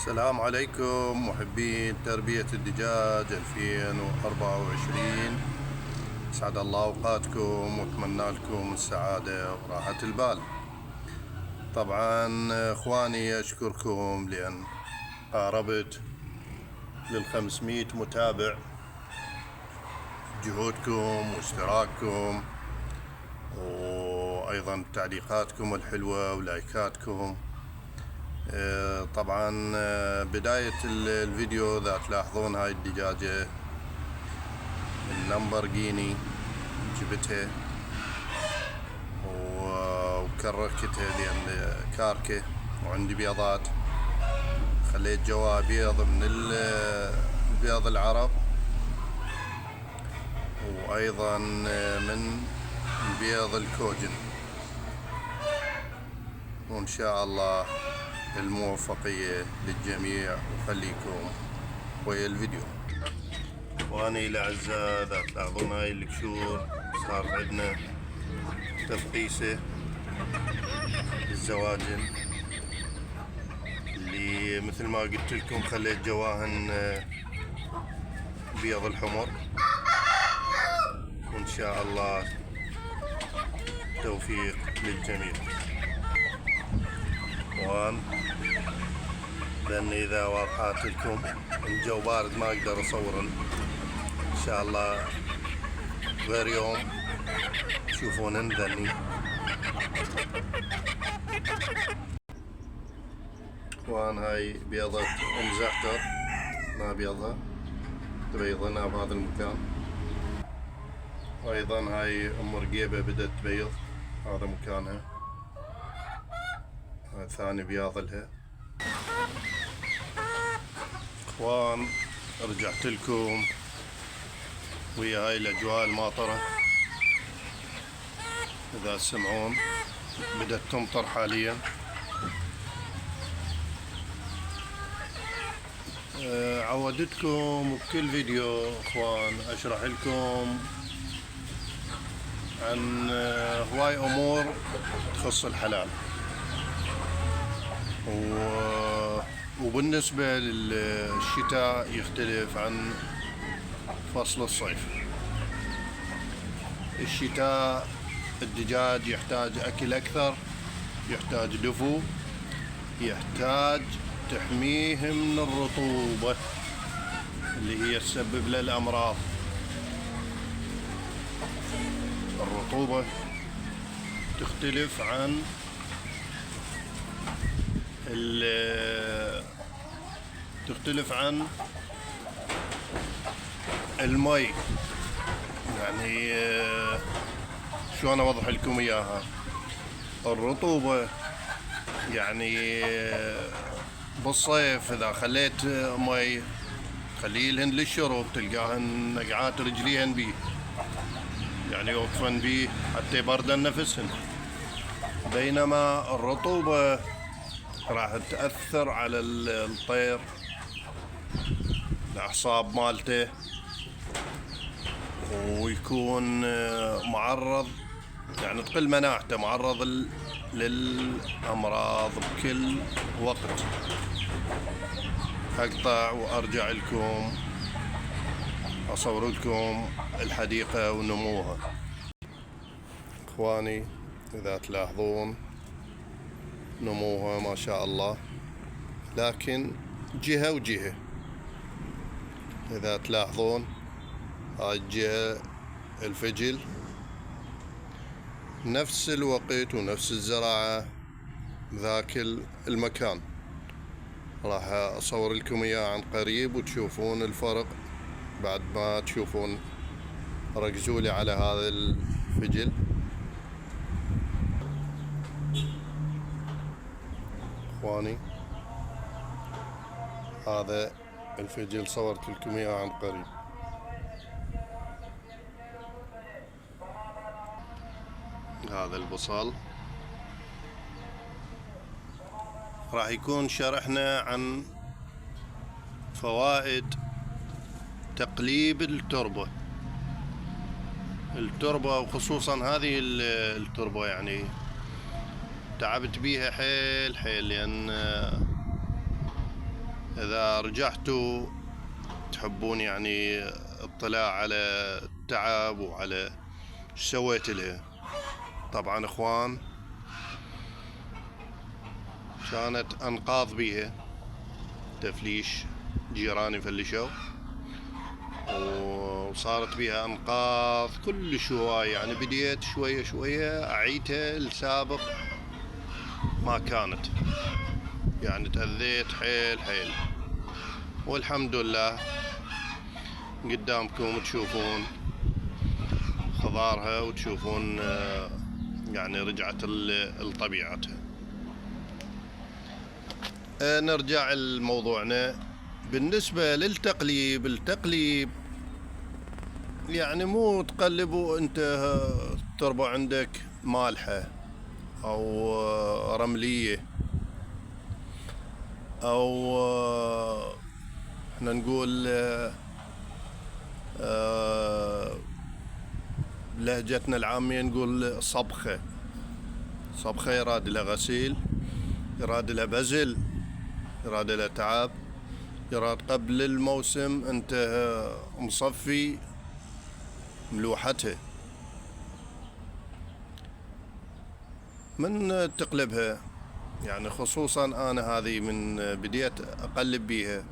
السلام عليكم محبين تربية الدجاج 2024. أسعد الله أوقاتكم وأتمنى لكم السعادة وراحة البال. طبعا إخواني أشكركم لأن قاربت لل500 متابع، جهودكم واشتراككم وأيضا تعليقاتكم الحلوة ولايكاتكم. طبعا بداية الفيديو إذا تلاحظون هاي الدجاجة اللامبورغيني جبتها وكركتها لأن كاركة وعندي بيضات، خليت جواها بيض من البيض العرب وأيضا من البيض الكوجن، وإن شاء الله الموفقية للجميع وخليكم ويا الفيديو. واني الأعزاء إذا تلاحظون هاي الكشور صار عندنا تفقيسة للزواجن اللي مثل ما قلت لكم خليت جواهن بيض الحمر، وإن شاء الله توفيق للجميع. لأن إذا واضحات لكم الجو بارد ما أقدر أصور إن شاء الله غير يوم تشوفون ذني. وأن هاي بيضة أم زعتر ما بيضها تبيضنا بهذا المكان، وأيضا هاي أم رقيبة بدأت تبيض هذا مكانها، هاي ثاني بياض لها. اخوان رجعت لكم ويا هاي الاجواء الماطرة، اذا تسمعون بدأت تمطر حاليا. عودتكم بكل فيديو اخوان اشرح لكم عن هواي امور تخص الحلال، وبالنسبة للشتاء يختلف عن فصل الصيف. الشتاء الدجاج يحتاج أكل أكثر، يحتاج دفو، يحتاج تحميه من الرطوبة اللي هي تسبب له الأمراض. الرطوبة تختلف عن المي، يعني شلون اوضح لكم اياها. الرطوبة يعني بالصيف اذا خليت مي خليلهن للشرب تلقاهن نقعات رجليهن بيه، يعني يوقفن بيه حتى يبردن نفسهن، بينما الرطوبة راح تأثر على الطير، الأعصاب مالته، ويكون معرض، يعني تقل مناعته، معرض للأمراض بكل وقت. أقطع وأرجع لكم أصور لكم الحديقة ونموها. إخواني إذا تلاحظون نموها ما شاء الله، لكن جهة وجهة. إذا تلاحظون هاي الجهة الفجل نفس الوقت ونفس الزراعة ذاك المكان. راح أصور لكم إياه عن قريب وتشوفون الفرق بعد ما تشوفون. ركزوا لي على هذا الفجل. اخواني هذا الفجل صورت لكم اياه عن قريب. هذا البصل. راح يكون شرحنا عن فوائد تقليب التربة وخصوصا هذه التربة، يعني تعبت بيها حيل لأن إذا رجعتوا تحبون يعني اطلاع على التعب وعلى ايش سويت لها. طبعا اخوان كانت انقاض بيها تفليش، جيراني فلشوا وصارت بيها انقاض كل شوية. يعني بديت شوية شوية اعيتها السابق ما كانت، يعني تأذيت حيل حيل. والحمد لله قدامكم تشوفون خضارها وتشوفون يعني رجعت لطبيعتها. نرجع لموضوعنا. بالنسبة للتقليب، التقليب يعني مو تقلبوا انت التربة عندك مالحة او رملية او احنا نقول لهجتنا العامية نقول صبخة. صبخة يراد لها غسيل، يراد لها بزل، يراد لها تعب، يراد قبل الموسم انت مصفي ملوحتها من تقلبها. يعني خصوصا انا هذه من بديت اقلب بيها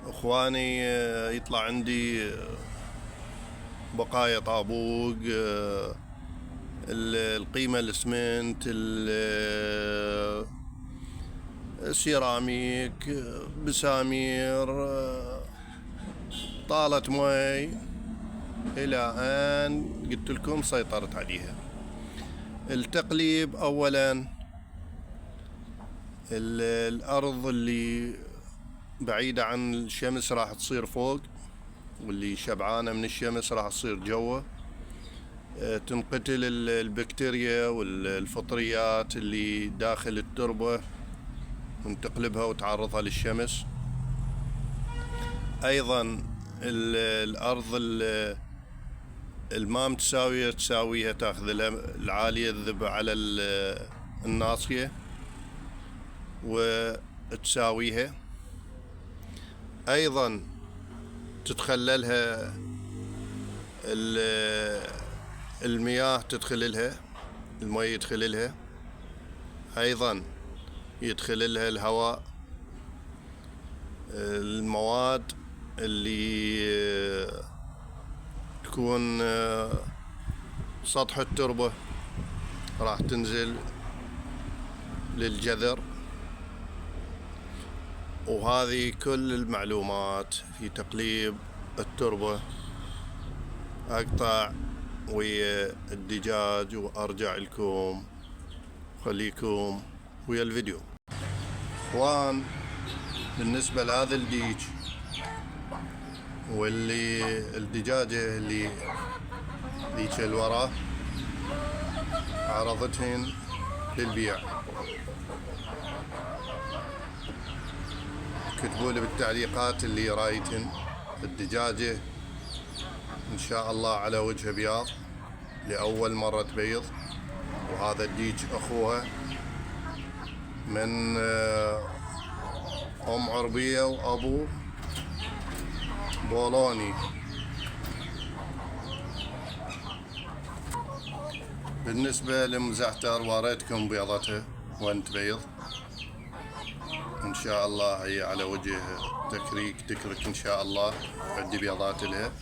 اخواني يطلع عندي بقايا طابوق، القيمة الاسمنت، السيراميك، بسامير، طالة مي، الى ان قلت لكم سيطرت عليها. التقليب اولا الارض اللي بعيدة عن الشمس راح تصير فوق، واللي شبعانة من الشمس راح تصير جوا. تنقتل البكتيريا والفطريات اللي داخل التربة ونتقلبها وتعرضها للشمس. ايضا الارض الما متساوية تساويها، تاخذ العالية تذب على الناصية وتساويها. ايضا تتخللها المياه، تدخللها المي، يدخللها ايضا يدخللها الهواء، المواد اللي تكون سطح التربة راح تنزل للجذر. وهذه كل المعلومات في تقليب التربة. اقطع ويا الدجاج وارجع لكم، خليكم ويا الفيديو. اخوان بالنسبة لهذا الديج واللي الدجاجة اللي ذيك الورا عرضتهن للبيع، كتبوا لي بالتعليقات اللي رايتهن. الدجاجة ان شاء الله على وجه بياض لأول مرة تبيض، وهذا الديج اخوها من ام عربية وابو بولوني. بالنسبة لمزعتر وريتكم بيضتها وين تبيض، ان شاء الله هي على وجه تكريك، تكرك ان شاء الله. عندي بيضات لها.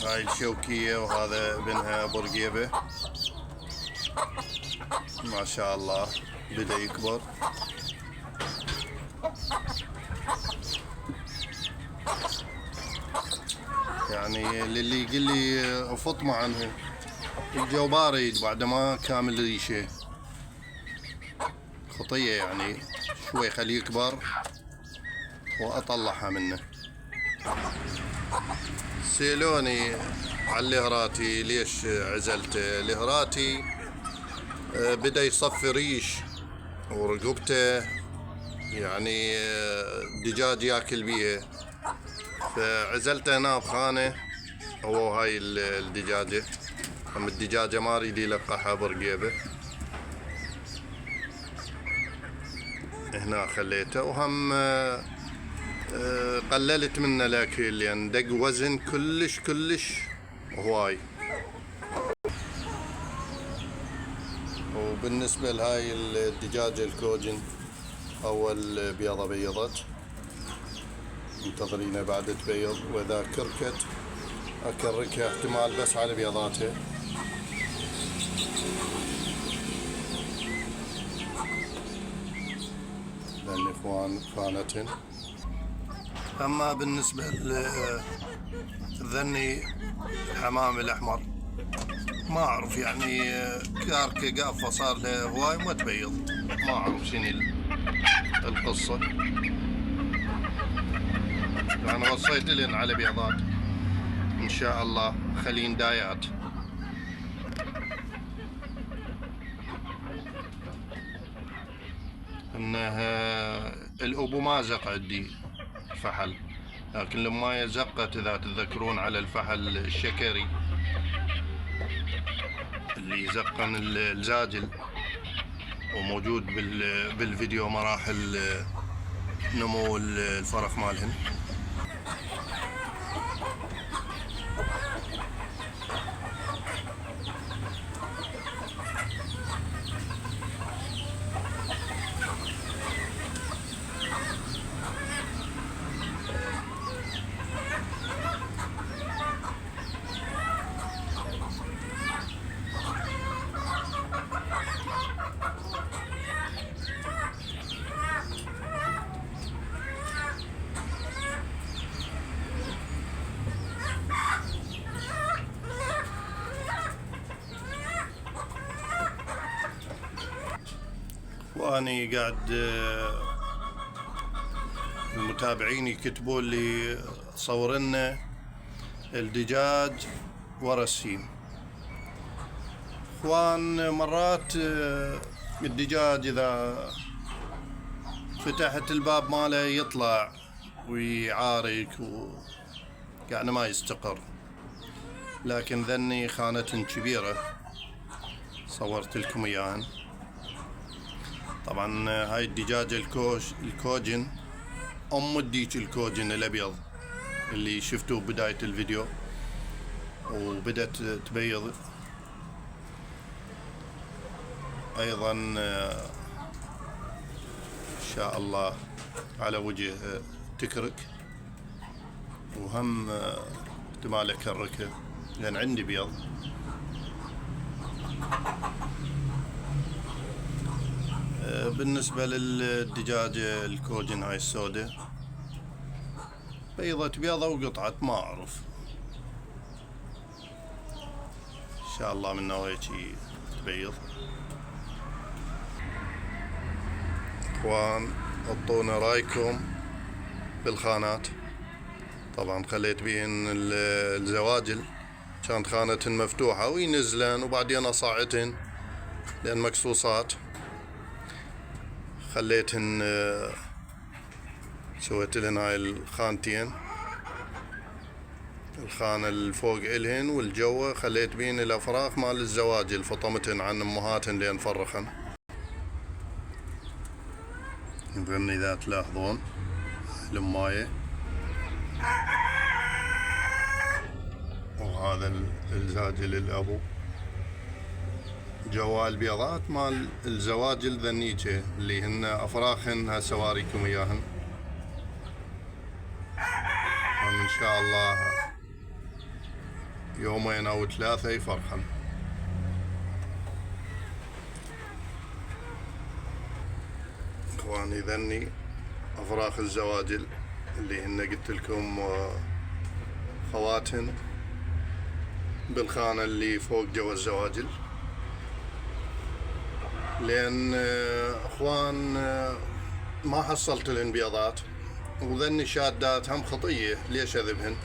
هاي الشوكية وهذا ابنها برقيبة ما شاء الله بدأ يكبر. يعني للي يقول لي فطمة عنها، الجو بارد بعد ما كامل ريشه، خطية يعني شوي خليه يكبر واطلعها منه. سيلوني على الهراتي ليش عزلته. الهراتي بدأ يصفي ريش ورقبته، يعني الدجاج ياكل بيها، فعزلته هنا بخانة هو هاي الدجاجة. أما الدجاجة ما اريد يلقحها برقيبة. هنا خليته، وهم قللت منه الاكل لان دق وزن كلش هواي. وبالنسبة لهاي الدجاجة الكوجن اول بيضة بيضت، منتظرينها بعد تبيض، واذا كركت اكركها احتمال بس على بيضاتها. لان اخوان خانتهن. اما بالنسبة للذني حمام الاحمر ما اعرف يعني كاركة قافة صار له هواي ما تبيض، ما اعرف شنو القصة. انا وصيت لهن على بيضات ان شاء الله خلين دايات. انه الابو ما زق عندي فحل، لكن لما زقت اذا تتذكرون على الفحل الشكري اللي زقن الزاجل، وموجود بالفيديو مراحل نمو الفرخ مالهن. واني قاعد المتابعين يكتبوا لي صور لنا الدجاج ورا السيم. اخوان مرات الدجاج اذا فتحت الباب ماله يطلع ويعارك يعني ما يستقر، لكن ذني خانة كبيرة صورت لكم اياهن. طبعا هاي الدجاجة الكوجن ام الديك الكوجن الابيض اللي شفتوه بداية الفيديو، وبدت تبيض ايضا ان شاء الله على وجه تكرك، وهم احتمال اكركها لان عندي بيض. بالنسبة للدجاجة الكوجن هاي السوداء بيضت بيضة وقطعت ما اعرف، ان شاء الله من هيك تبيض. اخوان اعطونا رايكم بالخانات. طبعا خليت بيهن الزواجل كانت خانتهن مفتوحة وينزلن، وبعدين اصعدهن لان مقصوصات. خليتهن سويت لهن هاي الخانتين، الخانة الفوق الهن والجوة خليت بين الافراخ مال الزواجل، فطمتهن عن امهاتهن لين فرخن. يظن اذا تلاحظون الماية، وهذا الزاجل الابو جوا البيضات مال الزواجل ذنيجة اللي هن افراخهن هسه واريكم اياهن. ان شاء الله يومين او 3 يفرخن. اخواني ذني افراخ الزواجل اللي هن قلت لكم خواتهن بالخانة اللي فوق جوا الزواجل، لان اخوان ما حصلت لهن بيضات، وذني شادات هم خطية ليش اذبهن،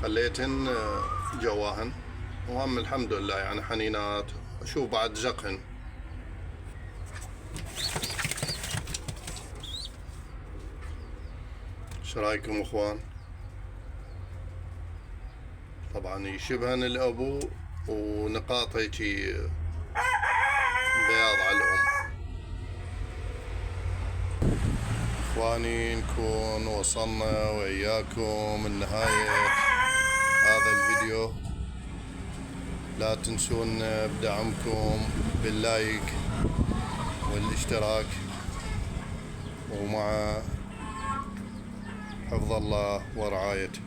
خليتهن جواهن، وهم الحمد لله يعني حنينات. شوف بعد زقهن. ايش رايكم اخوان؟ طبعا يشبهن الابو ونقاط هيجي بياض على الام. إخواني نكون وصلنا وإياكم لنهاية هذا الفيديو. لا تنسون بدعمكم باللايك والاشتراك، ومع حفظ الله ورعايته.